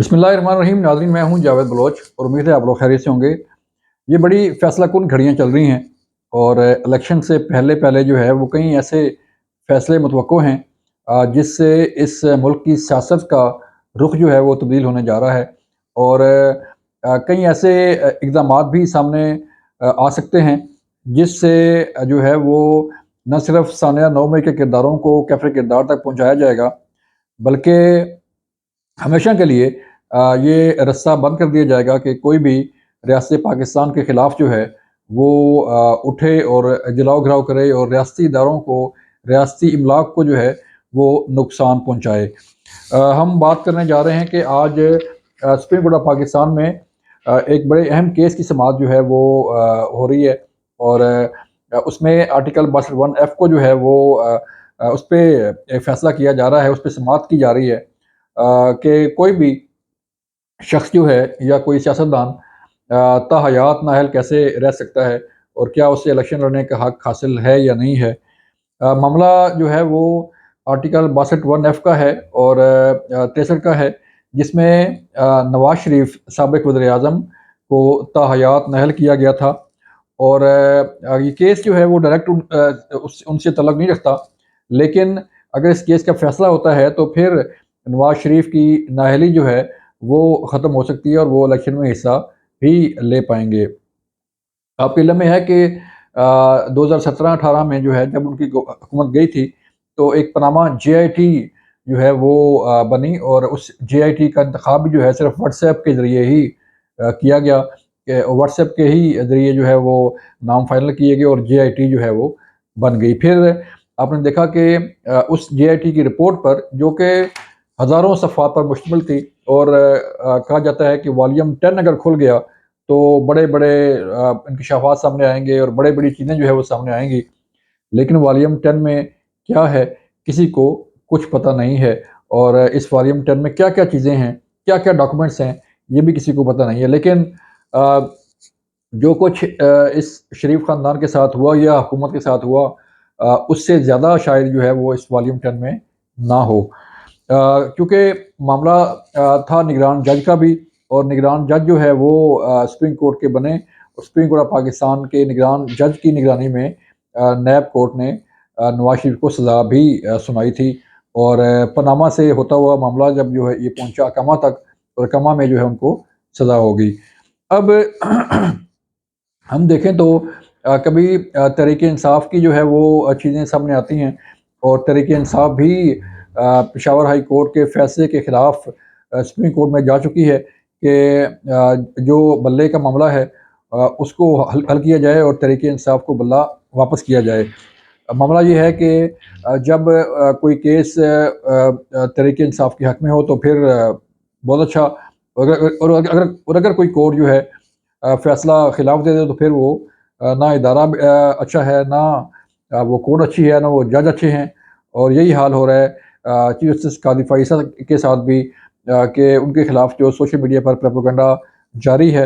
बिस्मिल्लाहिर्रहमानिर्रहीम। नाज़रीन, मैं हूं जावेद बलोच और उम्मीद है आप लोग खैरियत से होंगे। ये बड़ी फ़ैसला कुन घड़ियाँ चल रही हैं और इलेक्शन से पहले पहले जो है वो कई ऐसे फ़ैसले मुतवक्को हैं जिससे इस मुल्क की सियासत का रुख जो है वो तब्दील होने जा रहा है। और कई ऐसे इक़दामात भी सामने आ सकते हैं जिससे जो है वो न सिर्फ़ सानिया नौमी के किरदारों को कैफ़े किरदार तक पहुँचाया जाएगा, बल्कि हमेशा के लिए ये रास्ता बंद कर दिया जाएगा कि कोई भी रियासत पाकिस्तान के ख़िलाफ़ जो है वो उठे और जलाओ-घराव करे और रियासती इदारों को, रियासती इमलाक को जो है वो नुकसान पहुँचाए। हम बात करने जा रहे हैं कि आज सुप्रीम कोर्ट ऑफ पाकिस्तान में एक बड़े अहम केस की समाअत जो है वो हो रही है और उसमें आर्टिकल 62(1)(f) को जो है वो उस पे फ़ैसला किया जा रहा है, उस पे समाअत की जा रही है कि कोई भी शख्स जो है या कोई सियासतदान ताहयात नाअहल कैसे रह सकता है और क्या उसे इलेक्शन लड़ने का हक हासिल है या नहीं है। मामला जो है वो आर्टिकल 62(1)(f) का है और 63 का है, जिसमें नवाज शरीफ साबिक वज़ीर-ए-आज़म को ताहयात नाअहल किया गया था। और ये केस जो है वो डायरेक्ट उनसे तल्लुक़ नहीं रखता, लेकिन अगर इस केस का फ़ैसला होता है तो फिर नवाज शरीफ की नाअहली जो है वो ख़त्म हो सकती है और वो इलेक्शन में हिस्सा भी ले पाएँगे। आपके इल्म में है कि 2017-18 में जो है जब उनकी हुकूमत गई थी, तो एक पनामा जेआईटी जो है वो बनी और उस जेआईटी का इंतख़ाब भी जो है सिर्फ़ व्हाट्सएप के ज़रिए ही किया गया कि व्हाट्सएप के ही ज़रिए जो है वो नाम फाइनल किए गए और जेआईटी जो है वो बन गई। फिर आपने देखा कि उस जेआईटी की रिपोर्ट पर, जो कि हज़ारों सफ़हात पर मुश्तमिल थी और कहा जाता है कि वॉल्यूम 10 अगर खुल गया तो बड़े-बड़े इंकशाफात सामने आएँगे और बड़ी-बड़ी चीज़ें जो है वो सामने आएँगी। लेकिन वॉल्यूम 10 में क्या है, किसी को कुछ पता नहीं है और इस वॉल्यूम 10 में क्या-क्या चीज़ें हैं, क्या-क्या डॉक्यूमेंट्स हैं, ये भी किसी को पता नहीं है। लेकिन अ, जो कुछ इस शरीफ ख़ानदान के साथ हुआ या हुकूमत के साथ हुआ, उससे ज़्यादा शायद जो है वो इस वॉल्यूम 10 में ना हो। क्योंकि मामला था निगरान जज का भी, और निगरान जज जो है वो सुप्रीम कोर्ट के बने और सुप्रीम कोर्ट ऑफ पाकिस्तान के निगरान जज की निगरानी में नैब कोर्ट ने नवाज शरीफ को सज़ा भी सुनाई थी। और पनामा से होता हुआ मामला जब जो है ये पहुंचा अकामा तक, और अकामा में जो है उनको सज़ा हो गई। अब हम देखें तो कभी तहरीक इंसाफ की जो है वो चीज़ें सामने आती हैं और तहरीक इंसाफ भी पेशावर हाई कोर्ट के फैसले के ख़िलाफ़ सुप्रीम कोर्ट में जा चुकी है कि जो बल्ले का मामला है उसको हल किया जाए और तहरीक इंसाफ को बल्ला वापस किया जाए। मामला ये है कि जब कोई केस तहरीक इंसाफ के हक़ में हो तो फिर बहुत अच्छा, और अगर कोई कोर्ट जो है फ़ैसला ख़िलाफ़ दे दे तो फिर वो ना इदारा अच्छा है, ना वो कोर्ट अच्छी है, ना वो जज अच्छे हैं। और यही हाल हो रहा है चीफ़ जस्टिस काज़ी फ़ाइज़ के साथ भी कि उनके ख़िलाफ़ जो सोशल मीडिया पर प्रोपेगेंडा जारी है,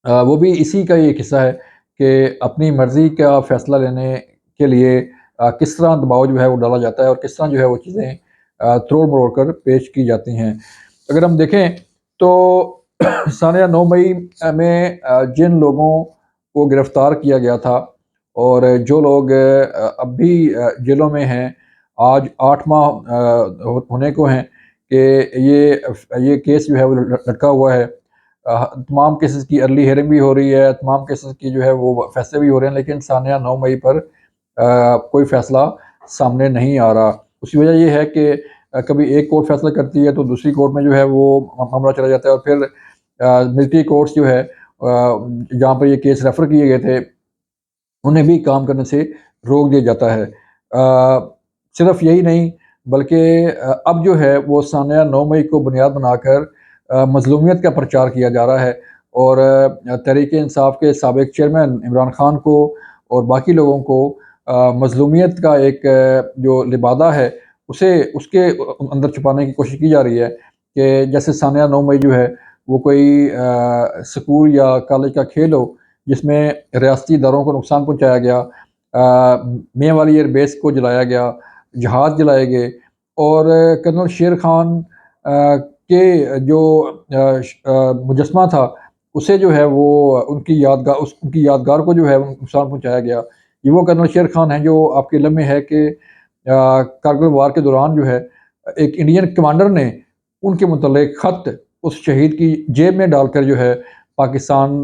वो भी इसी का ही एक हिस्सा है कि अपनी मर्ज़ी का फ़ैसला लेने के लिए किस तरह दबाव जो है वो डाला जाता है और किस तरह जो है वो चीज़ें तोड़-मरोड़ कर पेश की जाती हैं। अगर हम देखें तो सानिया 9 मई में जिन लोगों को गिरफ़्तार किया गया था और जो लोग अब भी जेलों में हैं, आज 8 माह होने को हैं कि ये केस जो है वो लटका हुआ है। तमाम केसेस की अर्ली हियरिंग भी हो रही है, तमाम केसेस की जो है वो फैसले भी हो रहे हैं, लेकिन सानिया 9 मई पर कोई फ़ैसला सामने नहीं आ रहा। उसकी वजह ये है कि कभी एक कोर्ट फ़ैसला करती है तो दूसरी कोर्ट में जो है वो मामला चला जाता है और फिर मिलिट्री कोर्ट्स जो है जहाँ पर ये केस रेफ़र किए गए थे, उन्हें भी काम करने से रोक दिया जाता है। सिर्फ़ यही नहीं, बल्कि अब जो है वो सानिया 9 मई को बुनियाद बनाकर मज़लूमियत का प्रचार किया जा रहा है और तहरीक इंसाफ के साबिक़ चेयरमैन इमरान खान को और बाकी लोगों को मज़लूमियत का एक जो लिबादा है उसे उसके अंदर छुपाने की कोशिश की जा रही है कि जैसे सानिया 9 मई जो है वो कोई स्कूल या कॉलेज का खेल हो जिसमें रियासती इदारों को नुकसान पहुँचाया गया, मियाँ वाली एयरबेस को जलाया गया, जहाज़ जलाए गए और कर्नल शेर खान کہ جو مجسمہ تھا اسے جو ہے وہ ان کی یادگار کو جو ہے نقصان پہنچایا گیا۔ یہ وہ کرنل شیر خان ہیں جو آپ کے علم میں ہے کہ کارگل وار کے دوران جو ہے ایک انڈین کمانڈر نے ان کے متعلق خط اس شہید کی جیب میں ڈال کر جو ہے پاکستان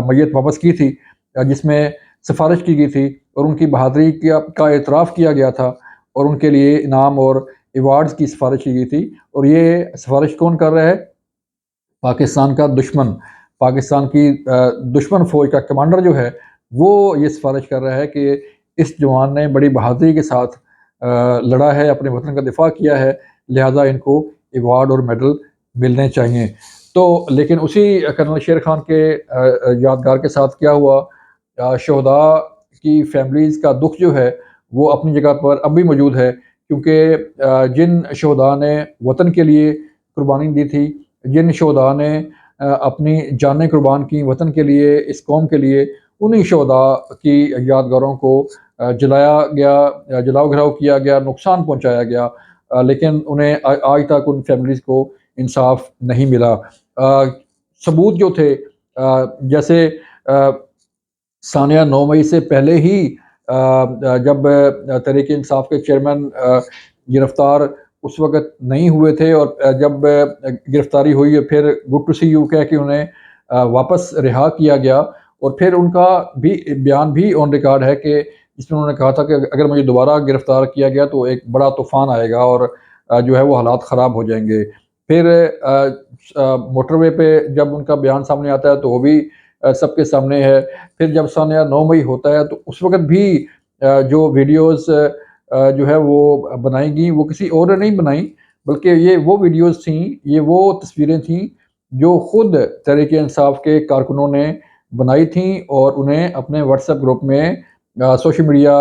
میت واپس کی تھی، جس میں سفارش کی گئی تھی اور ان کی بہادری کا اعتراف کیا گیا تھا، اور ان کے لیے انعام اور ایوارڈز کی سفارش کی گئی تھی۔ اور یہ سفارش کون کر رہا ہے؟ پاکستان کا دشمن، پاکستان کی دشمن فوج کا کمانڈر جو ہے وہ یہ سفارش کر رہا ہے کہ اس جوان نے بڑی بہادری کے ساتھ لڑا ہے، اپنے وطن کا دفاع کیا ہے، لہٰذا ان کو ایوارڈ اور میڈل ملنے چاہیے۔ تو لیکن اسی کرنل شیر خان کے یادگار کے ساتھ کیا ہوا؟ شہداء کی فیملیز کا دکھ جو ہے وہ اپنی جگہ پر اب بھی موجود ہے، کیونکہ جن شہداء نے وطن کے لیے قربانی دی تھی، جن شہداء نے اپنی جانیں قربان کی وطن کے لیے، اس قوم کے لیے، انہی شہداء کی یادگاروں کو جلایا گیا، جلاؤ گھراؤ کیا گیا، نقصان پہنچایا گیا، لیکن انہیں آج تک ان فیملیز کو انصاف نہیں ملا۔ ثبوت جو تھے، جیسے ثانیہ 9 مئی سے پہلے ہی جب تحریک انصاف کے چیئرمین گرفتار اس وقت نہیں ہوئے تھے، اور جب گرفتاری ہوئی پھر گڈ ٹو سی یو کہہ کے انہیں واپس رہا کیا گیا، اور پھر ان کا بھی بیان بھی آن ریکارڈ ہے کہ جس میں انہوں نے کہا تھا کہ اگر مجھے دوبارہ گرفتار کیا گیا تو ایک بڑا طوفان آئے گا اور جو ہے وہ حالات خراب ہو جائیں گے۔ پھر موٹر وے پہ جب ان کا بیان سامنے آتا ہے تو وہ بھی سب کے سامنے ہے۔ پھر جب ثانیہ 9 مئی ہوتا ہے تو اس وقت بھی جو ویڈیوز جو ہے وہ بنائی گئیں وہ کسی اور نے نہیں بنائیں، بلکہ یہ وہ ویڈیوز تھیں، یہ وہ تصویریں تھیں جو خود تحریک انصاف کے کارکنوں نے بنائی تھیں اور انہیں اپنے واٹس ایپ گروپ میں سوشل میڈیا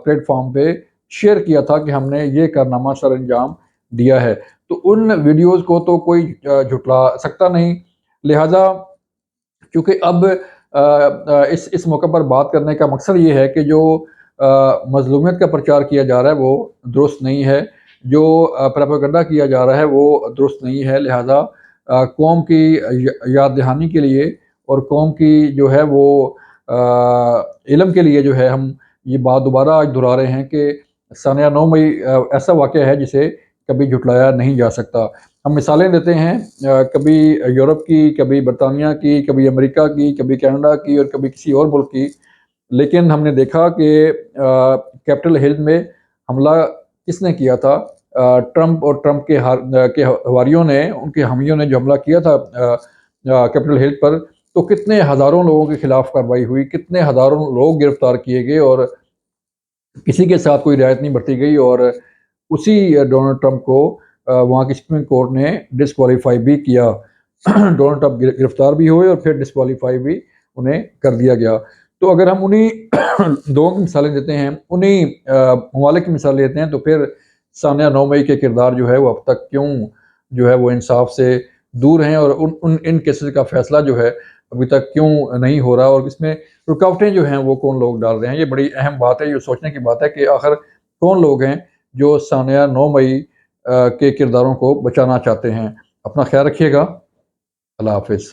پلیٹ فارم پہ شیئر کیا تھا کہ ہم نے یہ کارنامہ سر انجام دیا ہے۔ تو ان ویڈیوز کو تو کوئی جھٹلا سکتا نہیں، لہٰذا کیونکہ اب اس موقع پر بات کرنے کا مقصد یہ ہے کہ جو مظلومیت کا پرچار کیا جا رہا ہے وہ درست نہیں ہے، جو پروپیگنڈا کیا جا رہا ہے وہ درست نہیں ہے، لہٰذا قوم کی یاد دہانی کے لیے اور قوم کی جو ہے وہ علم کے لیے جو ہے ہم یہ بات دوبارہ آج دہرا رہے ہیں کہ ثانیہ 9 مئی ایسا واقعہ ہے جسے کبھی جھٹلایا نہیں جا سکتا۔ ہم مثالیں دیتے ہیں، کبھی یورپ کی، کبھی برطانیہ کی، کبھی امریکہ کی، کبھی کینیڈا کی اور کبھی کسی اور ملک کی، لیکن ہم نے دیکھا کہ کیپٹل ہل میں حملہ کس نے کیا تھا؟ ٹرمپ اور ٹرمپ کے حواریوں نے، ان کے حامیوں نے جو حملہ کیا تھا کیپٹل ہل پر، تو کتنے ہزاروں لوگوں کے خلاف کارروائی ہوئی، کتنے ہزاروں لوگ گرفتار کیے گئے اور کسی کے ساتھ کوئی رعایت نہیں برتی گئی، اور اسی ڈونلڈ ٹرمپ کو وہاں کی سپریم کورٹ نے ڈسکوالیفائی بھی کیا۔ ڈونلڈ ٹرمپ گرفتار بھی ہوئے اور پھر ڈسکوالیفائی بھی انہیں کر دیا گیا۔ تو اگر ہم انہی دو کی مثالیں دیتے ہیں، انہی ممالک کی مثال لیتے ہیں، تو پھر ثانیہ 9 مئی کے کردار جو ہے وہ اب تک کیوں جو ہے وہ انصاف سے دور ہیں، اور ان کیسز کا فیصلہ جو ہے ابھی تک کیوں نہیں ہو رہا، اور اس میں رکاوٹیں جو ہیں وہ کون لوگ ڈال رہے ہیں؟ یہ بڑی اہم بات ہے، یہ سوچنے کی بات ہے کہ آخر کون لوگ ہیں جو ثانیہ 9 مئی کے کرداروں کو بچانا چاہتے ہیں۔ اپنا خیال رکھیے گا، اللہ حافظ۔